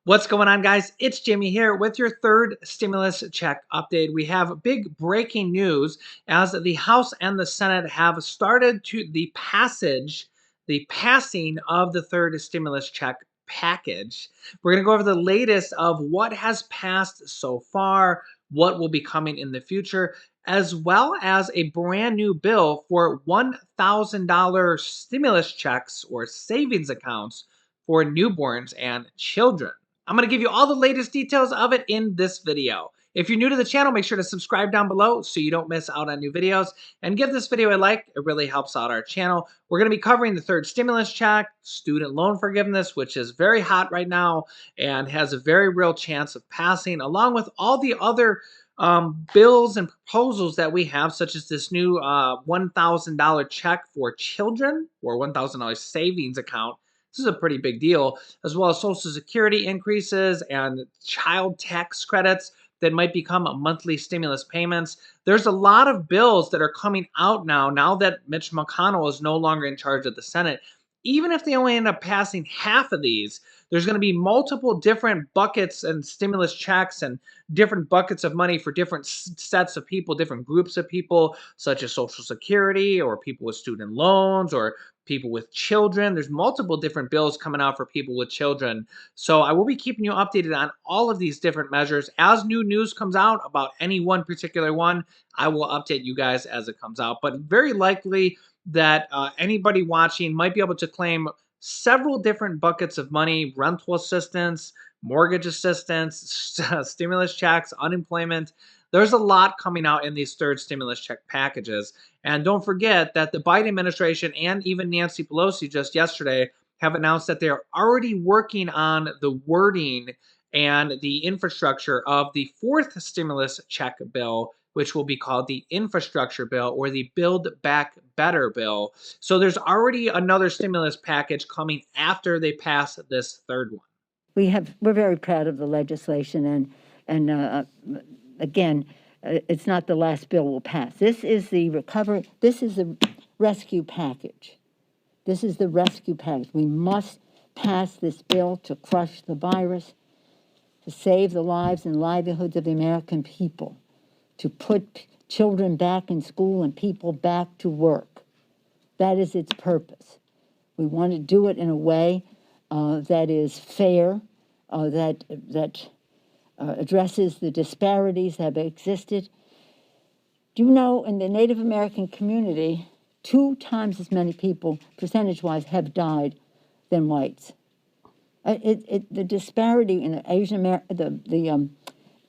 What's going on, guys? It's Jimmy here with your third stimulus check update. We have big breaking news as the House and the Senate have started to the passing of the third stimulus check package. We're going to go over the latest of what has passed so far, what will be coming in the future, as well as a brand new bill for $1,000 stimulus checks or savings accounts for newborns and children. I'm going to give you all the latest details of it in this video. If you're new to the channel, make sure to subscribe down below so you don't miss out on new videos, and give this video a like. It really helps out our channel. We're going to be covering the third stimulus check, student loan forgiveness, which is very hot right now and has a very real chance of passing, along with all the other bills and proposals that we have, such as this new $1,000 check for children or $1,000 savings account. This is a pretty big deal, as well as Social Security increases and child tax credits that might become monthly stimulus payments. There's a lot of bills that are coming out now that Mitch McConnell is no longer in charge of the Senate. Even if they only end up passing half of these, there's going to be multiple different buckets and stimulus checks and different buckets of money for different sets of people, different groups of people, such as Social Security or people with student loans or people with children. There's multiple different bills coming out for people with children. So I will be keeping you updated on all of these different measures. As new news comes out about any one particular one, I will update you guys as it comes out. But very likely that anybody watching might be able to claim several different buckets of money: rental assistance, mortgage assistance, stimulus checks, unemployment. There's a lot coming out in these third stimulus check packages. And don't forget that the Biden administration and even Nancy Pelosi just yesterday have announced that they're already working on the wording and the infrastructure of the fourth stimulus check bill, which will be called the infrastructure bill or the Build Back Better bill. So there's already another stimulus package coming after they pass this third one. We're very proud of the legislation, and again, it's not the last bill we'll pass. This is the recovery. This is the rescue package. This is the rescue package. We must pass this bill to crush the virus, to save the lives and livelihoods of the American people, to put children back in school and people back to work. That is its purpose. We want to do it in a way that is fair, that addresses the disparities that have existed. Do you know, in the Native American community, 2 times as many people, percentage-wise, have died than whites? The disparity in the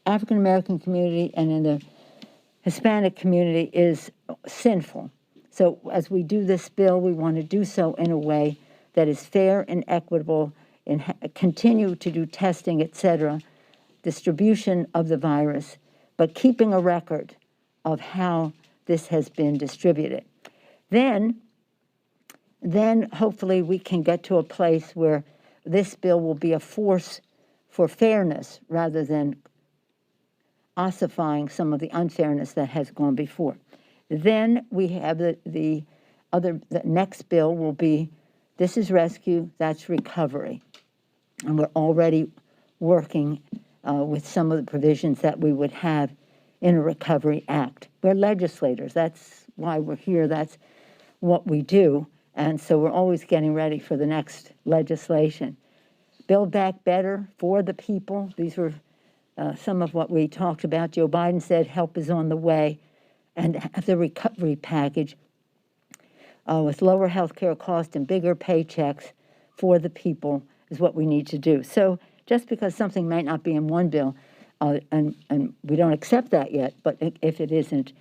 African American community and in the Hispanic community is sinful. So as we do this bill, we want to do so in a way that is fair and equitable, and continue to do testing, etc., distribution of the virus, but keeping a record of how this has been distributed. Then hopefully we can get to a place where this bill will be a force for fairness rather than ossifying some of the unfairness that has gone before. Then we have the next bill will be, this is rescue, that's recovery. And we're already working with some of the provisions that we would have in a Recovery Act. We're legislators. That's why we're here. That's what we do. And so we're always getting ready for the next legislation. Build Back Better for the people. These were some of what we talked about. Joe Biden said help is on the way. And the recovery package with lower health care costs and bigger paychecks for the people is what we need to do. So just because something might not be in one bill, and we don't accept that yet, but if it isn't,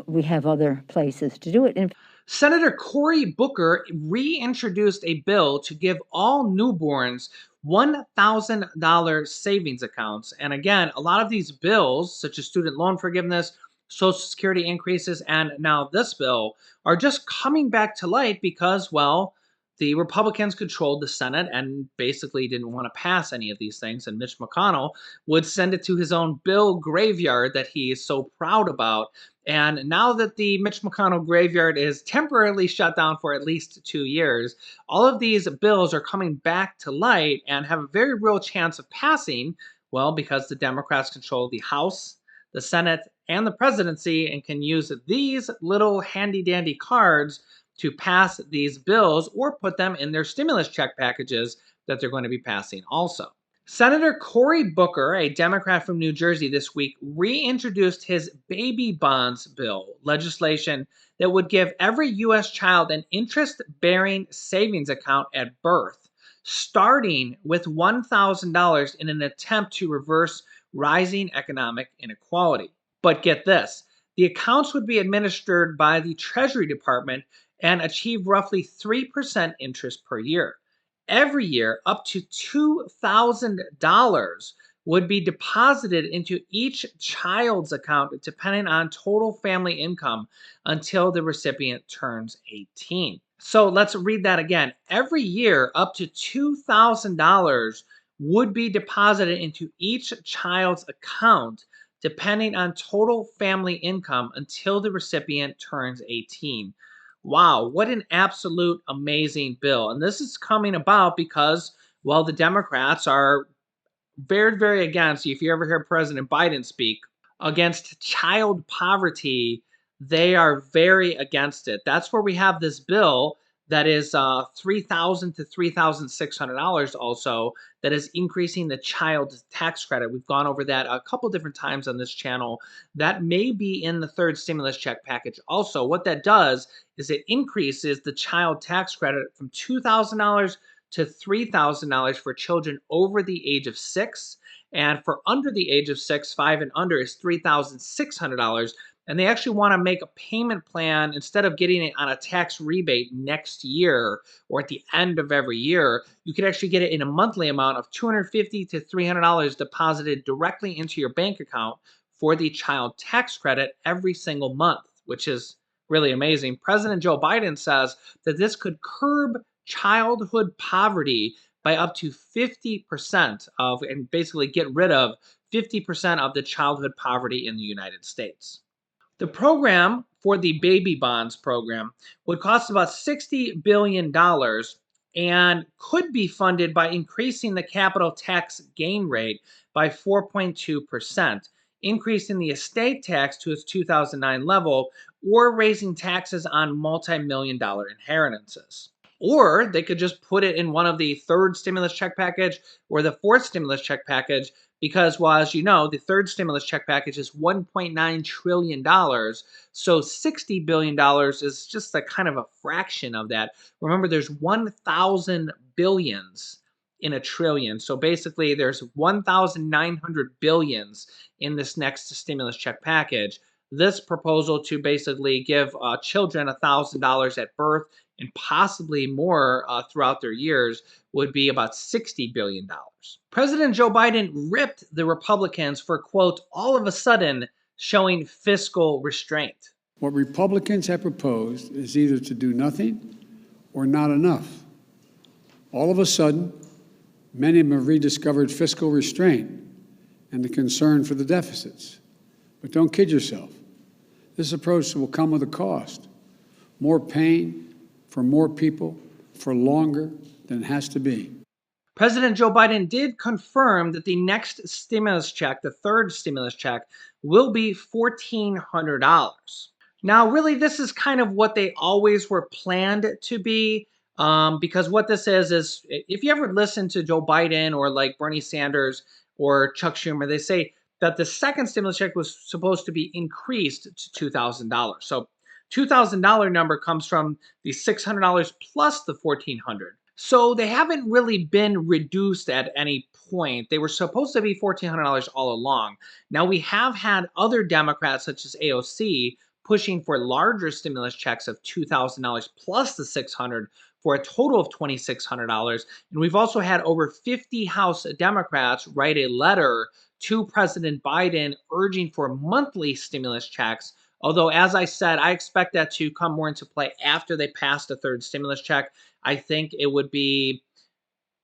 we have other places to do it. Senator Cory Booker reintroduced a bill to give all newborns $1,000 savings accounts. And again, a lot of these bills, such as student loan forgiveness, Social Security increases, and now this bill, are just coming back to light because, well, the Republicans controlled the Senate and basically didn't want to pass any of these things. And Mitch McConnell would send it to his own bill graveyard that he is so proud about. And now that the Mitch McConnell graveyard is temporarily shut down for at least 2 years, all of these bills are coming back to light and have a very real chance of passing. Well, because the Democrats control the House, the Senate, and the presidency and can use these little handy dandy cards to pass these bills or put them in their stimulus check packages that they're going to be passing also. Senator Cory Booker, a Democrat from New Jersey, this week reintroduced his baby bonds bill, legislation that would give every U.S. child an interest bearing savings account at birth, starting with $1,000 in an attempt to reverse rising economic inequality. But get this, the accounts would be administered by the Treasury Department and achieve roughly 3% interest per year. Every year, up to $2,000 would be deposited into each child's account depending on total family income until the recipient turns 18. So let's read that again. Every year, up to $2,000 would be deposited into each child's account depending on total family income until the recipient turns 18. Wow, what an absolute amazing bill. And this is coming about because, well, the Democrats are very, very against, if you ever hear President Biden speak, against child poverty, they are very against it. That's where we have this bill that is $3,000 to $3,600 also that is increasing the child tax credit. We've gone over that a couple different times on this channel. That may be in the third stimulus check package also. What that does is it increases the child tax credit from $2,000 to $3,000 for children over the age of 6. And for under the age of 6, 5 and under is $3,600. And they actually want to make a payment plan instead of getting it on a tax rebate next year or at the end of every year. You could actually get it in a monthly amount of $250 to $300 deposited directly into your bank account for the child tax credit every single month, which is really amazing. President Joe Biden says that this could curb childhood poverty by up to 50% of, and basically get rid of 50% of the childhood poverty in the United States. The program for the baby bonds program would cost about $60 billion and could be funded by increasing the capital tax gain rate by 4.2%, increasing the estate tax to its 2009 level, or raising taxes on multi-million dollar inheritances. Or they could just put it in one of the third stimulus check package or the fourth stimulus check package because, well, as you know, the third stimulus check package is $1.9 trillion. So $60 billion is just a kind of a fraction of that. Remember, there's 1,000 billions in a trillion. So basically, there's 1,900 billions in this next stimulus check package. This proposal to basically give children $1,000 at birth and possibly more throughout their years would be about $60 billion. President Joe Biden ripped the Republicans for, quote, all of a sudden showing fiscal restraint. What Republicans have proposed is either to do nothing or not enough. All of a sudden, many of them have rediscovered fiscal restraint and the concern for the deficits. But don't kid yourself. This approach will come with a cost. More pain for more people for longer than it has to be. President Joe Biden did confirm that the next stimulus check, the third stimulus check, will be $1,400. Now, really, this is kind of what they always were planned to be, because what this is if you ever listen to Joe Biden or like Bernie Sanders or Chuck Schumer, they say that the second stimulus check was supposed to be increased to $2,000. So $2,000 number comes from the $600 plus the $1,400. So they haven't really been reduced at any point. They were supposed to be $1,400 all along. Now we have had other Democrats such as AOC pushing for larger stimulus checks of $2,000 plus the $600 for a total of $2,600. And we've also had over 50 House Democrats write a letter to President Biden urging for monthly stimulus checks Although, as I said, I expect that to come more into play after they pass the third stimulus check. I think it would be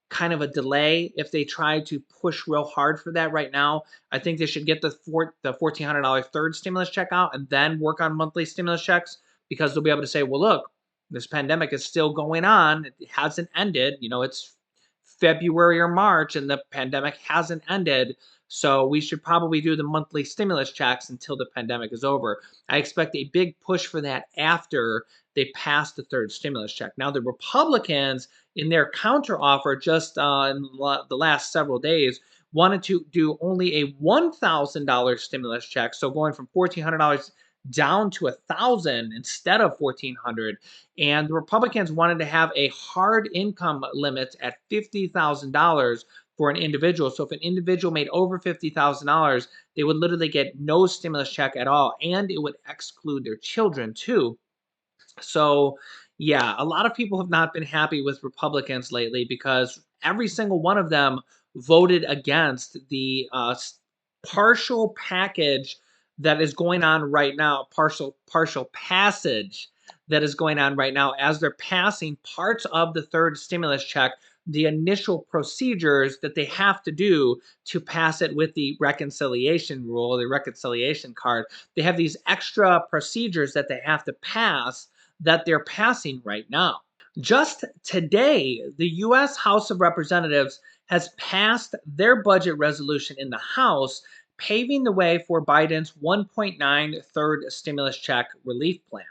kind of a delay if they try to push real hard for that right now. I think they should get the $1,400 third stimulus check out and then work on monthly stimulus checks, because they'll be able to say, well, look, this pandemic is still going on. It hasn't ended. It's February or March and the pandemic hasn't ended. So we should probably do the monthly stimulus checks until the pandemic is over. I expect a big push for that after they pass the third stimulus check. Now, the Republicans, in their counteroffer just in the last several days, wanted to do only a $1,000 stimulus check. So going from $1,400 down to $1,000 instead of $1,400. And the Republicans wanted to have a hard income limit at $50,000 for an individual. So if an individual made over $50,000, they would literally get no stimulus check at all, and it would exclude their children too. So, yeah, a lot of people have not been happy with Republicans lately because every single one of them voted against the partial package that is going on right now, partial passage that is going on right now as they're passing parts of the third stimulus check, the initial procedures that they have to do to pass it with the reconciliation rule, the reconciliation card. They have these extra procedures that they have to pass that they're passing right now. Just today, the U.S. House of Representatives has passed their budget resolution in the House, paving the way for Biden's 1.9 third stimulus check relief plan.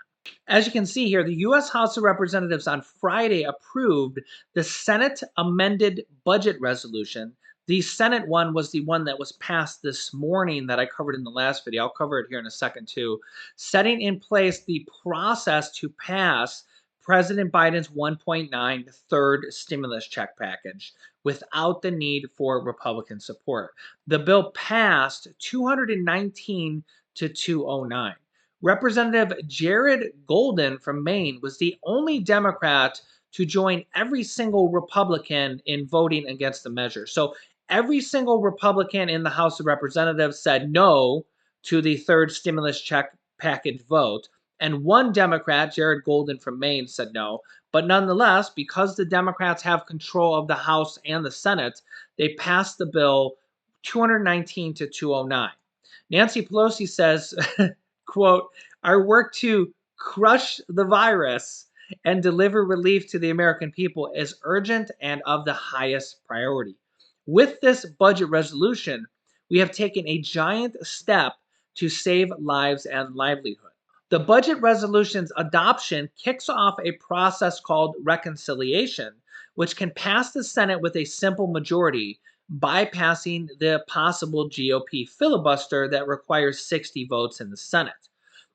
As you can see here, the U.S. House of Representatives on Friday approved the Senate amended budget resolution. The Senate one was the one that was passed this morning that I covered in the last video. I'll cover it here in a second too. Setting in place the process to pass President Biden's 1.9 third stimulus check package without the need for Republican support. The bill passed 219 to 209. Representative Jared Golden from Maine was the only Democrat to join every single Republican in voting against the measure. So every single Republican in the House of Representatives said no to the third stimulus check package vote. And one Democrat, Jared Golden from Maine, said no. But nonetheless, because the Democrats have control of the House and the Senate, they passed the bill 219 to 209. Nancy Pelosi says, quote, our work to crush the virus and deliver relief to the American people is urgent and of the highest priority. With this budget resolution, we have taken a giant step to save lives and livelihood. The budget resolution's adoption kicks off a process called reconciliation, which can pass the Senate with a simple majority, bypassing the possible GOP filibuster that requires 60 votes in the Senate.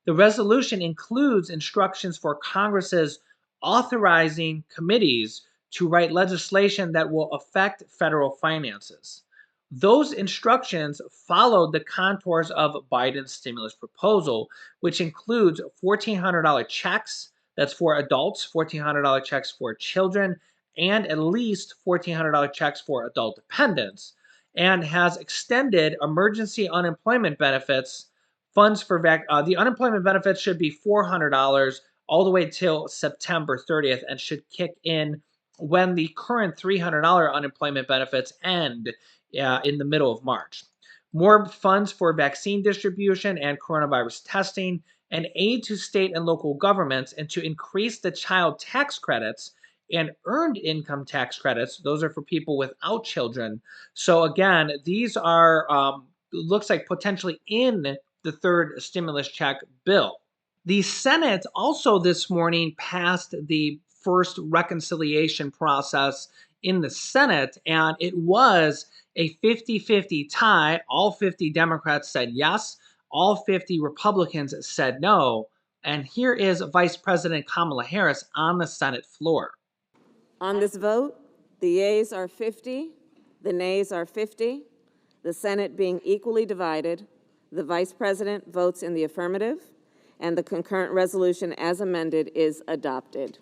The resolution includes instructions for Congress's authorizing committees to write legislation that will affect federal finances. Those instructions followed the contours of Biden's stimulus proposal, which includes $1,400 checks, that's for adults, $1,400 checks for children, and at least $1,400 checks for adult dependents, and has extended emergency unemployment benefits. Funds for the unemployment benefits should be $400 all the way till September 30th and should kick in when the current $300 unemployment benefits end in the middle of March. More funds for vaccine distribution and coronavirus testing, and aid to state and local governments, and to increase the child tax credits and earned income tax credits. Those are for people without children. So again, these are looks like potentially in the third stimulus check bill. The Senate also this morning passed the first reconciliation process in the Senate, and it was a 50-50 tie. All 50 Democrats said yes, all 50 Republicans said no. And here is Vice President Kamala Harris on the Senate floor. On this vote, the yeas are 50, the nays are 50. The Senate being equally divided, the Vice President votes in the affirmative, and the concurrent resolution as amended is adopted.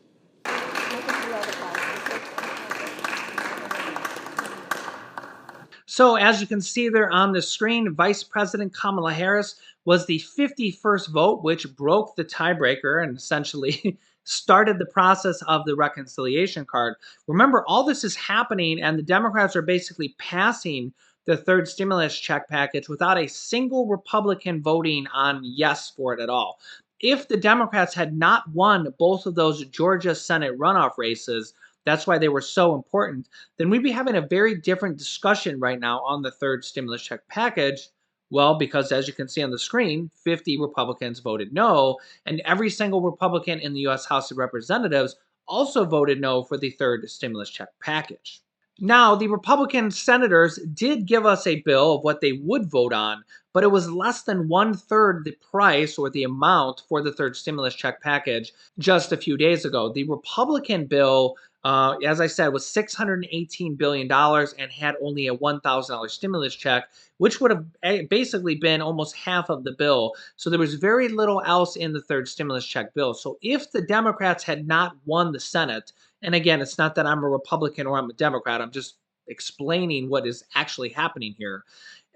So as you can see there on the screen, Vice President Kamala Harris was the 51st vote, which broke the tiebreaker and essentially started the process of the reconciliation card. Remember, all this is happening, and the Democrats are basically passing the third stimulus check package without a single Republican voting on yes for it at all. If the Democrats had not won both of those Georgia Senate runoff races, that's why they were so important, then we'd be having a very different discussion right now on the third stimulus check package. Well, because as you can see on the screen, 50 Republicans voted no, and every single Republican in the U.S. House of Representatives also voted no for the third stimulus check package. Now, the Republican senators did give us a bill of what they would vote on, but it was less than one-third the price or the amount for the third stimulus check package just a few days ago. The Republican bill, as I said, was $618 billion and had only a $1,000 stimulus check, which would have basically been almost half of the bill. So there was very little else in the third stimulus check bill. So if the Democrats had not won the Senate, and again, it's not that I'm a Republican or I'm a Democrat, I'm just explaining what is actually happening here.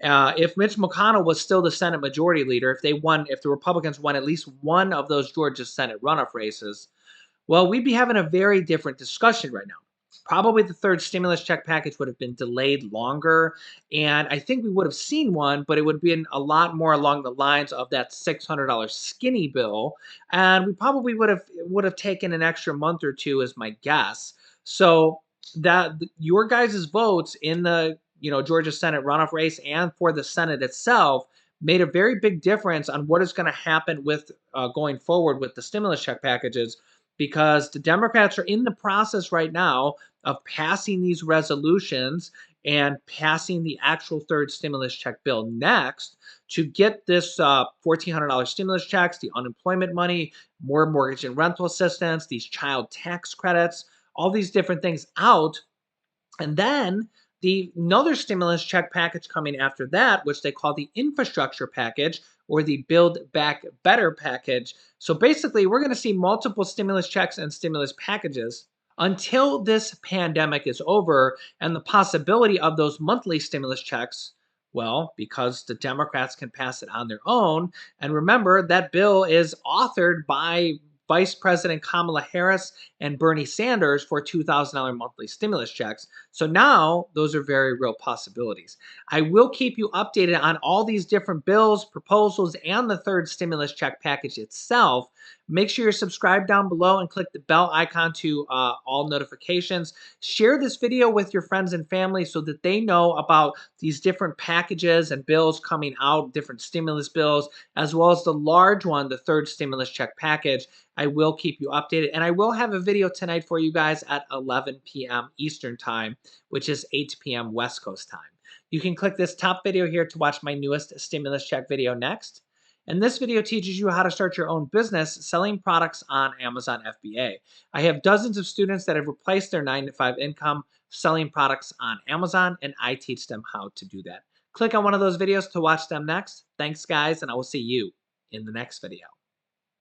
If Mitch McConnell was still the Senate Majority Leader, if the Republicans won at least one of those Georgia Senate runoff races, well, we'd be having a very different discussion right now. Probably the third stimulus check package would have been delayed longer, and I think we would have seen one, but it would have been a lot more along the lines of that $600 skinny bill, and we probably would have taken an extra month or two, is my guess. So that your guys' votes in the Georgia Senate runoff race and for the Senate itself made a very big difference on what is going to happen with going forward with the stimulus check packages, because the Democrats are in the process right now of passing these resolutions and passing the actual third stimulus check bill next to get this $1,400 stimulus checks, the unemployment money, more mortgage and rental assistance, these child tax credits, all these different things out. And then another stimulus check package coming after that, which they call the infrastructure package or the Build Back Better package. So basically, we're going to see multiple stimulus checks and stimulus packages until this pandemic is over, and the possibility of those monthly stimulus checks, well, because the Democrats can pass it on their own. And remember, that bill is authored by Vice President Kamala Harris and Bernie Sanders for $2,000 monthly stimulus checks. So now those are very real possibilities. I will keep you updated on all these different bills, proposals, and the third stimulus check package itself. Make sure you're subscribed down below and click the bell icon to all notifications. Share this video with your friends and family so that they know about these different packages and bills coming out, different stimulus bills, as well as the large one, the third stimulus check package. I will keep you updated, and I will have a video tonight for you guys at 11 p.m. Eastern Time, which is 8 p.m. West Coast time. You can click this top video here to watch my newest stimulus check video next. And this video teaches you how to start your own business selling products on Amazon FBA. I have dozens of students that have replaced their 9-to-5 income selling products on Amazon, and I teach them how to do that. Click on one of those videos to watch them next. Thanks, guys, and I will see you in the next video.